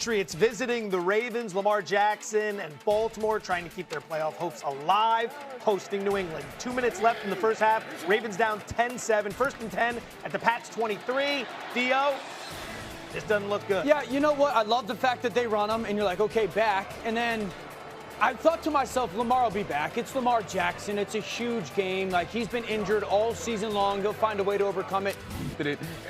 Patriots visiting the Ravens. Lamar Jackson and Baltimore trying to keep their playoff hopes alive, hosting New England. 2 minutes left in the first half. Ravens down 10-7. First and 10 at the Pats 23. Theo, this doesn't look good. Yeah, you know what? I love the fact that they run them, and you're like, okay, back. And then I thought to myself, Lamar will be back. It's Lamar Jackson. It's a huge game. Like, he's been injured all season long. He'll find a way to overcome it.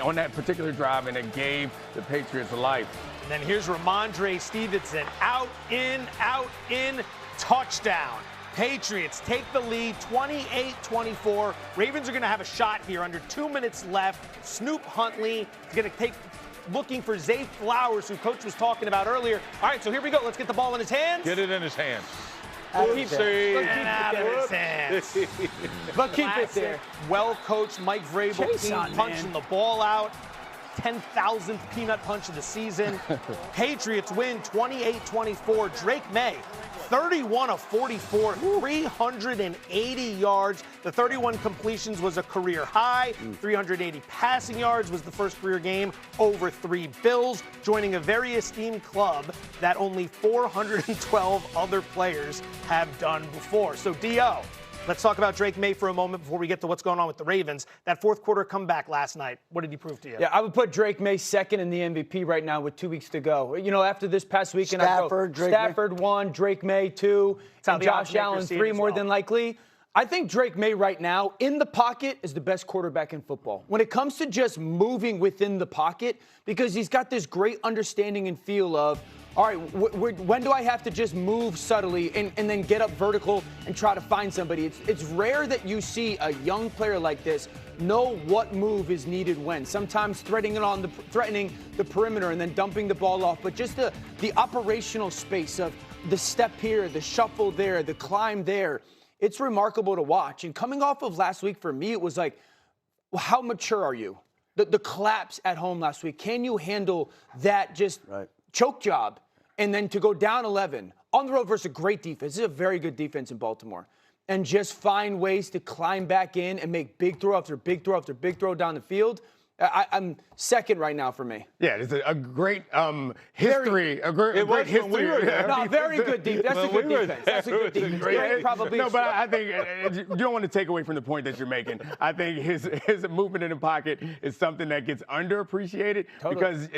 On that particular drive, and it gave the Patriots life. And then here's Ramondre Stevenson. Out, in, touchdown. Patriots take the lead 28-24. Ravens are going to have a shot here under 2 minutes left. Snoop Huntley is going to take looking for Zay Flowers, who Coach was talking about earlier. All right, so here we go. Let's get the ball in his hands. Get it in his hands. Keep it out of his hands. But keep it there. Well-coached Mike Vrabel punching the ball out. 10,000th peanut punch of the season. Patriots win 28-24. Drake Maye, 31 of 44, 380 yards. The 31 completions was a career high. 380 passing yards was the first career game over 3 Bills, joining a very esteemed club that only 412 other players have done before. So, D.O., let's talk about Drake Maye for a moment before we get to what's going on with the Ravens. That fourth quarter comeback last night, what did he prove to you? Yeah, I would put Drake Maye second in the MVP right now with 2 weeks to go. You know, after this past weekend, Stafford 1, Drake Maye 2, and Josh Allen 3 more than likely. I think Drake Maye right now in the pocket is the best quarterback in football. When it comes to just moving within the pocket, because he's got this great understanding and feel of, all right, when do I have to just move subtly and then get up vertical and try to find somebody? It's rare that you see a young player like this know what move is needed when. Sometimes threatening the perimeter and then dumping the ball off, but just the operational space of the step here, the shuffle there, the climb there. It's remarkable to watch. And coming off of last week, for me, it was like, well, how mature are you? The collapse at home last week. Can you handle that just choke job? And then to go down 11 on the road versus a great defense. This is a very good defense in Baltimore. And just find ways to climb back in and make big throw after big throw after big throw down the field. I'm second right now for me. Yeah, it's a great history. A great history. No, very good defense. That's a good defense. That's a good defense. But I think you don't want to take away from the point that you're making. I think his movement in the pocket is something that gets underappreciated because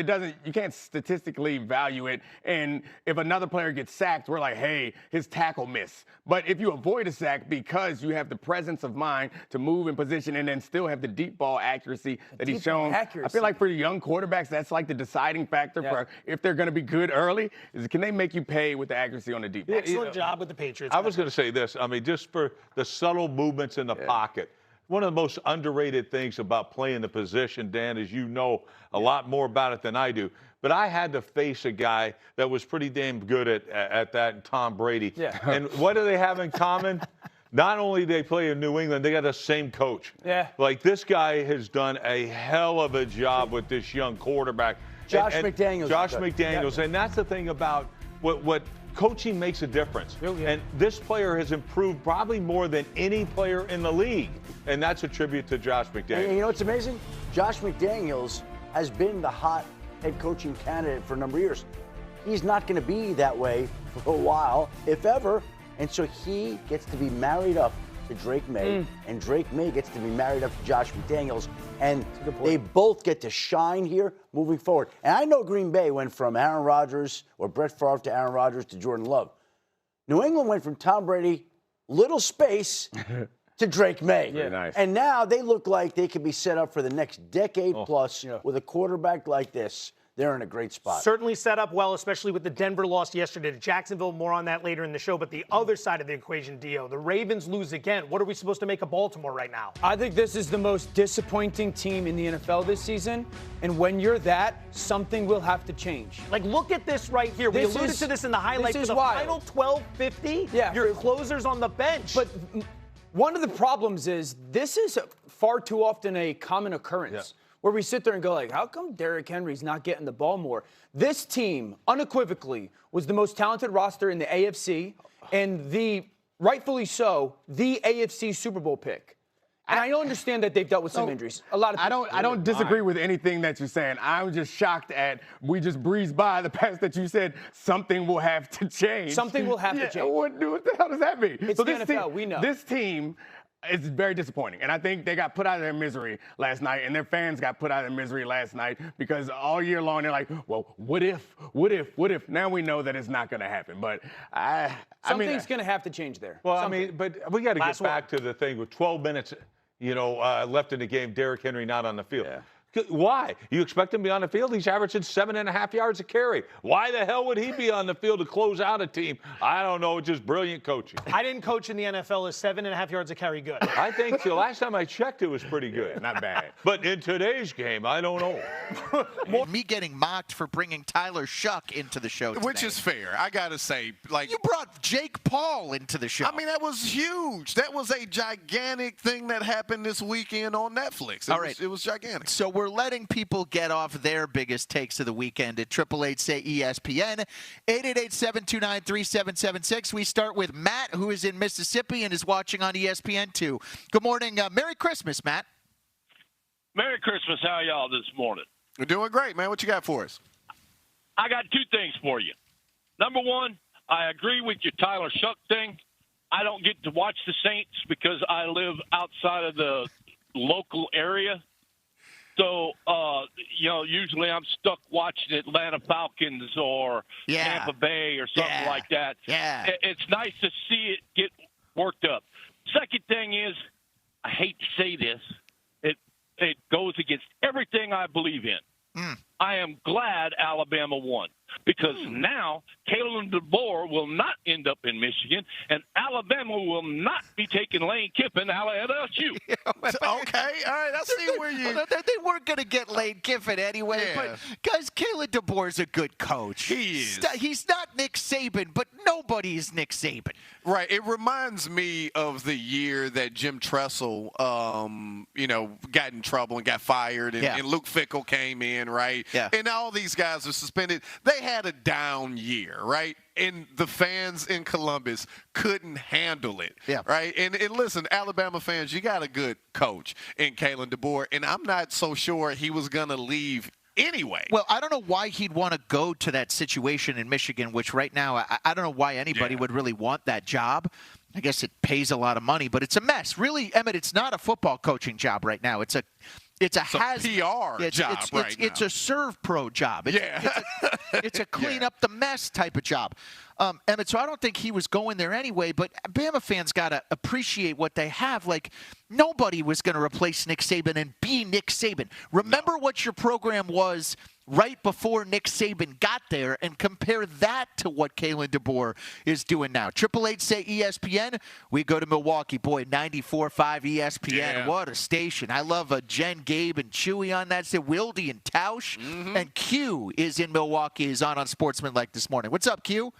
you can't statistically value it. And if another player gets sacked, we're like, hey, his tackle missed. But if you avoid a sack because you have the presence of mind to move in position and then still have the deep ball accuracy that he's shown. I feel like for young quarterbacks, that's like the deciding factor for if they're going to be good early, is can they make you pay with the accuracy on the deep ball? Excellent job with the Patriots. I was going to say this. I mean, just for the subtle movements in the pocket. One of the most underrated things about playing the position, Dan, is you know a lot more about it than I do. But I had to face a guy that was pretty damn good at that, Tom Brady. Yeah. And what do they have in common? Not only do they play in New England, they got the same coach. Yeah. Like, this guy has done a hell of a job with this young quarterback. Josh McDaniels. Josh McDaniels. And that's the thing about what coaching makes a difference. And this player has improved probably more than any player in the league. And that's a tribute to Josh McDaniels. And you know what's amazing? Josh McDaniels has been the hot head coaching candidate for a number of years. He's not going to be that way for a while, if ever. And so he gets to be married up to Drake Maye, and Drake Maye gets to be married up to Josh McDaniels, and they both get to shine here moving forward. And I know Green Bay went from Aaron Rodgers or Brett Favre to Aaron Rodgers to Jordan Love. New England went from Tom Brady, little space, to Drake Maye. Yeah. Nice. And now they look like they could be set up for the next decade plus with a quarterback like this. They're in a great spot. Certainly set up well, especially with the Denver loss yesterday to Jacksonville. More on that later in the show. But the other side of the equation, Dio, the Ravens lose again. What are we supposed to make of Baltimore right now? I think this is the most disappointing team in the NFL this season. And when you're that, something will have to change. Like, look at this right here. We alluded to this in the highlights. This is the final 12:50. Your closer's on the bench. But one of the problems is this is far too often a common occurrence. Where we sit there and go like, how come Derrick Henry's not getting the ball more? This team, unequivocally, was the most talented roster in the AFC and rightfully so, the AFC Super Bowl pick. And I understand that they've dealt with some injuries. A lot of people. I don't disagree with anything that you're saying. I'm just shocked at we just breezed by the past that you said something will have to change. Something will have to change. What the hell does that mean? It's so the this NFL, team, we know. This team is very disappointing. And I think they got put out of their misery last night, and their fans got put out of their misery last night because all year long they're like, well, what if? Now we know that it's not going to happen. But something's going to have to change there. Well, but we got to get back to the thing with 12 minutes, left in the game, Derrick Henry not on the field. Yeah. Why? You expect him to be on the field? He's averaging 7.5 yards a carry. Why the hell would he be on the field to close out a team? I don't know. Just brilliant coaching. I didn't coach in the NFL. Is 7.5 yards a carry good? I think the last time I checked, it was pretty good. Not bad. But in today's game, I don't know. Me getting mocked for bringing Tyler Shuck into the show today. Which is fair. I got to say, you brought Jake Paul into the show. I mean, that was huge. That was a gigantic thing that happened this weekend on Netflix. It was gigantic. So we're letting people get off their biggest takes of the weekend at 888-SAY-ESPN, 888-729-3776. We start with Matt, who is in Mississippi and is watching on ESPN2. Good morning. Merry Christmas, Matt. Merry Christmas. How are y'all this morning? We're doing great, man. What you got for us? I got two things for you. Number one, I agree with your Tyler Shuck thing. I don't get to watch the Saints because I live outside of the local area. So, usually I'm stuck watching Atlanta Falcons or Tampa Bay or something like that. Yeah. It's nice to see it get worked up. Second thing is, I hate to say this, it goes against everything I believe in. I am glad Alabama won because now Kalen DeBoer will not end up in Michigan, and Alabama will not be taking Lane Kiffin out of LSU. Okay, all right, I see where you... They weren't going to get Lane Kiffin anyway, but guys, Kalen DeBoer's a good coach. He is. He's not Nick Saban, but nobody is Nick Saban. Right. It reminds me of the year that Jim Tressel, got in trouble and got fired, and Luke Fickell came in, right? Yeah. And all these guys are suspended. They had a down year, right? And the fans in Columbus couldn't handle it, right? And listen, Alabama fans, you got a good coach in Kalen DeBoer, and I'm not so sure he was going to leave anyway. Well, I don't know why he'd want to go to that situation in Michigan, which right now I don't know why anybody would really want that job. I guess it pays a lot of money, but it's a mess. Really, Emmett, it's not a football coaching job right now. It's a PR job right now. It's a serve pro job. It's a clean up the mess type of job. Emmett, so I don't think he was going there anyway, but Bama fans got to appreciate what they have. Like, nobody was going to replace Nick Saban and be Nick Saban. Remember what your program was right before Nick Saban got there and compare that to what Kalen DeBoer is doing now. 888-SAY-ESPN. We go to Milwaukee. Boy, 94.5 ESPN. Yeah. What a station. I love Jen, Gabe, and Chewy on that. Wildy and Tausch. And Q is in Milwaukee. Is on Sportsmanlike this morning. What's up, Q?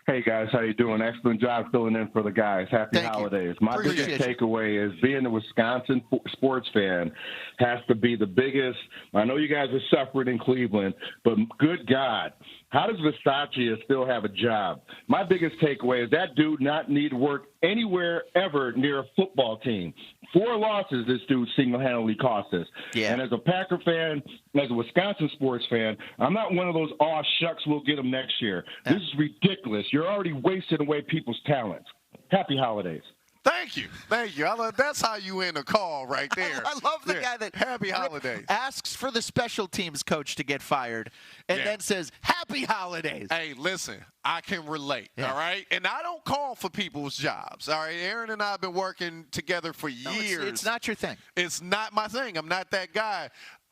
Hey, guys. How you doing? Excellent job filling in for the guys. Happy holidays. My biggest takeaway is being a Wisconsin sports fan has to be the biggest. I know you guys are suffering in Cleveland, but good God, how does Versace still have a job? My biggest takeaway is that dude not need to work anywhere ever near a football team. 4 losses this dude single-handedly cost us. Yeah. And as a Packer fan, as a Wisconsin sports fan, I'm not one of those, shucks, we'll get them next year. This is ridiculous. You're already wasting away people's talents. Happy holidays. Thank you. That's how you end a call right there. I love the guy that Happy holidays. Asks for the special teams coach to get fired and then says, Happy holidays. Hey, listen, I can relate, all right? And I don't call for people's jobs, all right? Aaron and I have been working together for years. It's not your thing. It's not my thing. I'm not that guy.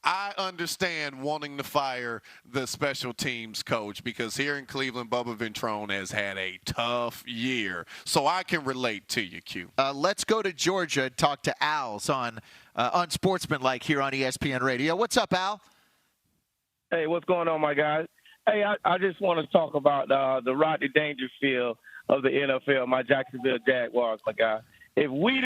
I understand wanting to fire the special teams coach because here in Cleveland, Bubba Ventrone has had a tough year. So I can relate to you, Q. Let's go to Georgia and talk to Al's on Sportsmanlike here on ESPN Radio. What's up, Al? Hey, what's going on, my guys? Hey, I just want to talk about the Rodney Dangerfield of the NFL, my Jacksonville Jaguars, my guy. If we